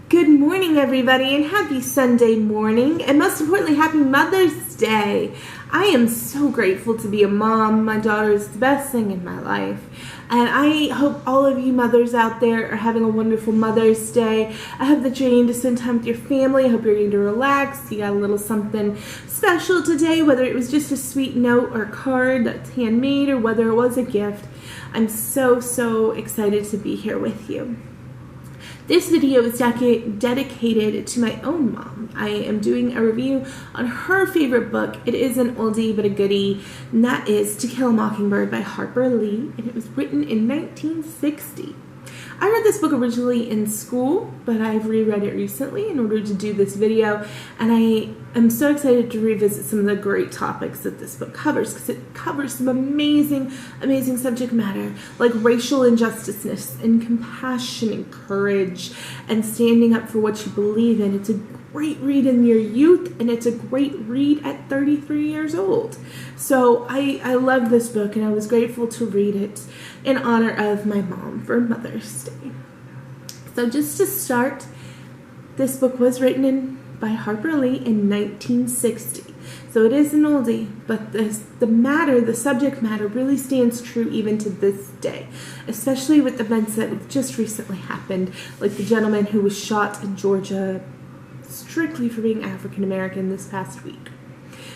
Good morning, everybody, and happy Sunday morning, and most importantly, happy Mother's Day. I am so grateful to be a mom. My daughter is the best thing in my life, and I hope all of you mothers out there are having a wonderful Mother's Day. I hope that you're getting to spend time with your family. I hope you're getting to relax. You got a little something special today, whether it was just a sweet note or card that's handmade or whether it was a gift. I'm so excited to be here with you. This video is dedicated to my own mom. I am doing a review on her favorite book. It is an oldie but a goodie, and that is To Kill a Mockingbird by Harper Lee, and it was written in 1960. I read this book originally in school, but I've reread it recently in order to do this video, and I am so excited to revisit some of the great topics that this book covers, because it covers some amazing subject matter, like racial injustice and compassion and courage and standing up for what you believe in. It's a great read in your youth, and it's a great read at 33 years old. So I love this book, and I was grateful to read it in honor of my mom for Mother's Day. So just to start, this book was written by Harper Lee in 1960. So it is an oldie, but the subject matter really stands true even to this day, especially with events that have just recently happened, like the gentleman who was shot in Georgia strictly for being African American this past week.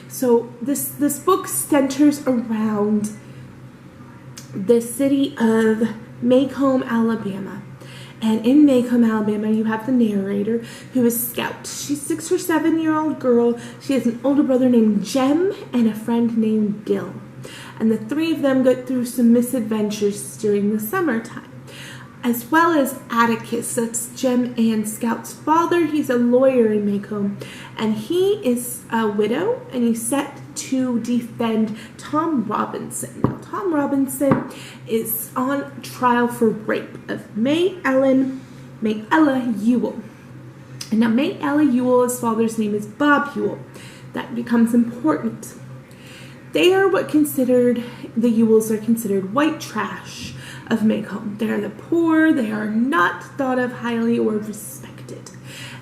So this book centers around the city of Macomb, Alabama. And in Macomb, Alabama, you have the narrator, who is Scout. She's a 6 or 7-year-old girl. She has an older brother named Jem and a friend named Dill. And the three of them go through some misadventures during the summertime. As well as Atticus, that's Jem and Scout's father. He's a lawyer in Macomb, and he is a widow, and he's set to defend Tom Robinson. Now, Tom Robinson is on trial for rape of Mayella Ewell. And now Mayella Ewell's father's name is Bob Ewell. That becomes important. They are the Ewells are considered white trash of Macomb. They are the poor. They are not thought of highly or respected.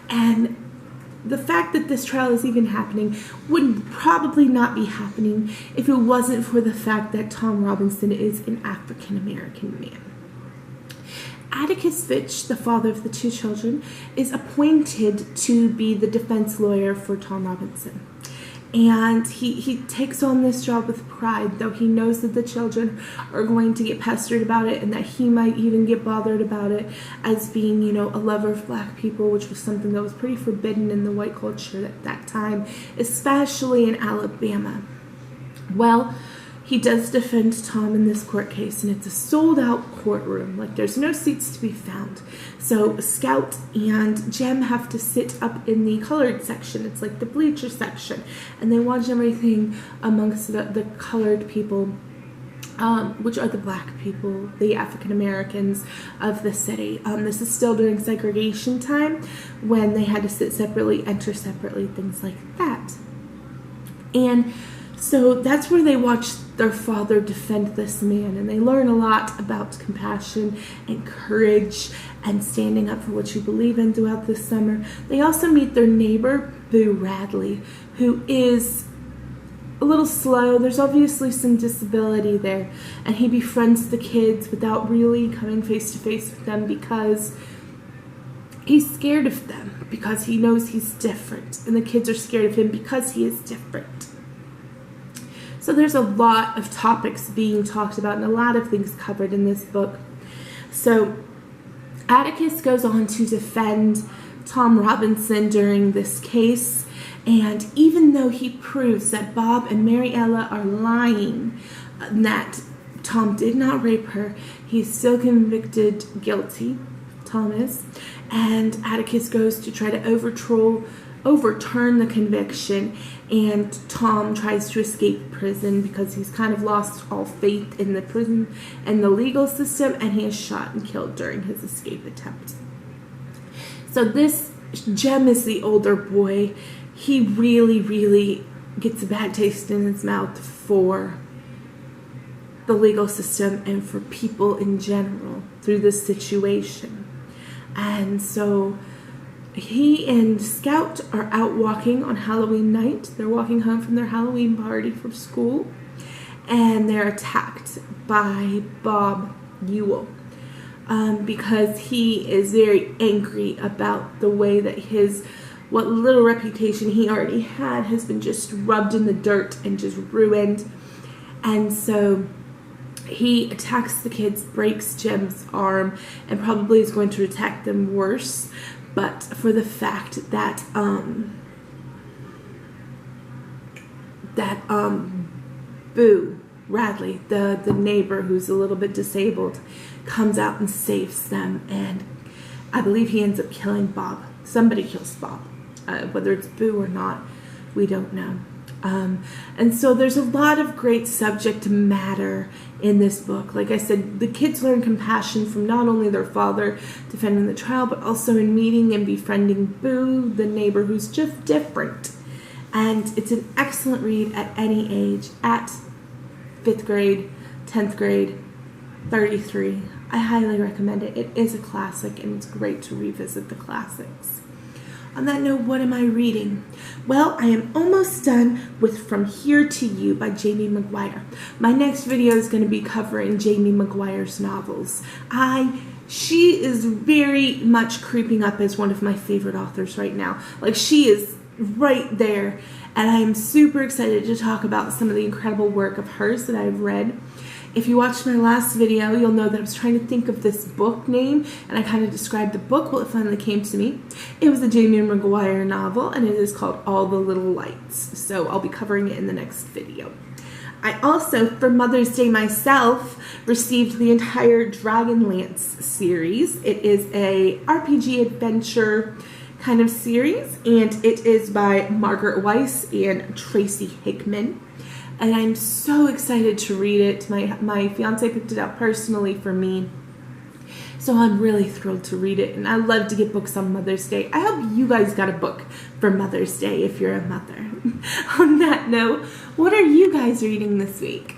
And the fact that this trial is even happening would probably not be happening if it wasn't for the fact that Tom Robinson is an African American man. Atticus Fitch, the father of the two children, is appointed to be the defense lawyer for Tom Robinson. And he takes on this job with pride, though he knows that the children are going to get pestered about it, and that he might even get bothered about it as being, a lover of black people, which was something that was pretty forbidden in the white culture at that time, especially in Alabama. Well, he does defend Tom in this court case, and it's a sold-out courtroom. Like, there's no seats to be found. So Scout and Jem have to sit up in the colored section. It's like the bleacher section. And they watch everything amongst the colored people, which are the black people, the African Americans of the city. This is still during segregation time, when they had to sit separately, enter separately, things like that. And so that's where they watch their father defend this man, and they learn a lot about compassion and courage and standing up for what you believe in throughout this summer. They also meet their neighbor, Boo Radley, who is a little slow. There's obviously some disability there, and he befriends the kids without really coming face to face with them because he's scared of them, because he knows he's different, and the kids are scared of him because he is different. So there's a lot of topics being talked about and a lot of things covered in this book. So Atticus goes on to defend Tom Robinson during this case, and even though he proves that Bob and Mayella are lying, that Tom did not rape her, he's still convicted guilty, Tom is, and Atticus goes to try to overturn the conviction, and Tom tries to escape prison because he's kind of lost all faith in the prison and the legal system, and he is shot and killed during his escape attempt. So this Jem is the older boy. He really gets a bad taste in his mouth for the legal system and for people in general through this situation. And so he and Scout are out walking on Halloween night. They're walking home from their Halloween party from school, and they're attacked by Bob Ewell because he is very angry about the way that what little reputation he already had has been just rubbed in the dirt and just ruined. And so he attacks the kids, breaks Jim's arm, and probably is going to attack them worse, but for the fact that Boo Radley, the neighbor who's a little bit disabled, comes out and saves them, and I believe he ends up killing Bob. Somebody kills Bob. Whether it's Boo or not, we don't know. And so there's a lot of great subject matter in this book. Like I said, the kids learn compassion from not only their father defending the child, but also in meeting and befriending Boo, the neighbor who's just different. And it's an excellent read at any age, at 5th grade, 10th grade, 33. I highly recommend it. It is a classic, and it's great to revisit the classics. On that note, what am I reading? Well, I am almost done with From Here to You by Jamie McGuire. My next video is going to be covering Jamie McGuire's novels. She is very much creeping up as one of my favorite authors right now. Like, she is right there, and I am super excited to talk about some of the incredible work of hers that I've read. If you watched my last video, you'll know that I was trying to think of this book name, and I kind of described the book. Well, it finally came to me. It was a Jamie McGuire novel, and it is called All the Little Lights. So I'll be covering it in the next video. I also, for Mother's Day myself, received the entire Dragonlance series. It is a RPG adventure kind of series, and it is by Margaret Weiss and Tracy Hickman. And I'm so excited to read it. My fiance picked it out personally for me, so I'm really thrilled to read it. And I love to get books on Mother's Day. I hope you guys got a book for Mother's Day if you're a mother. On that note, what are you guys reading this week?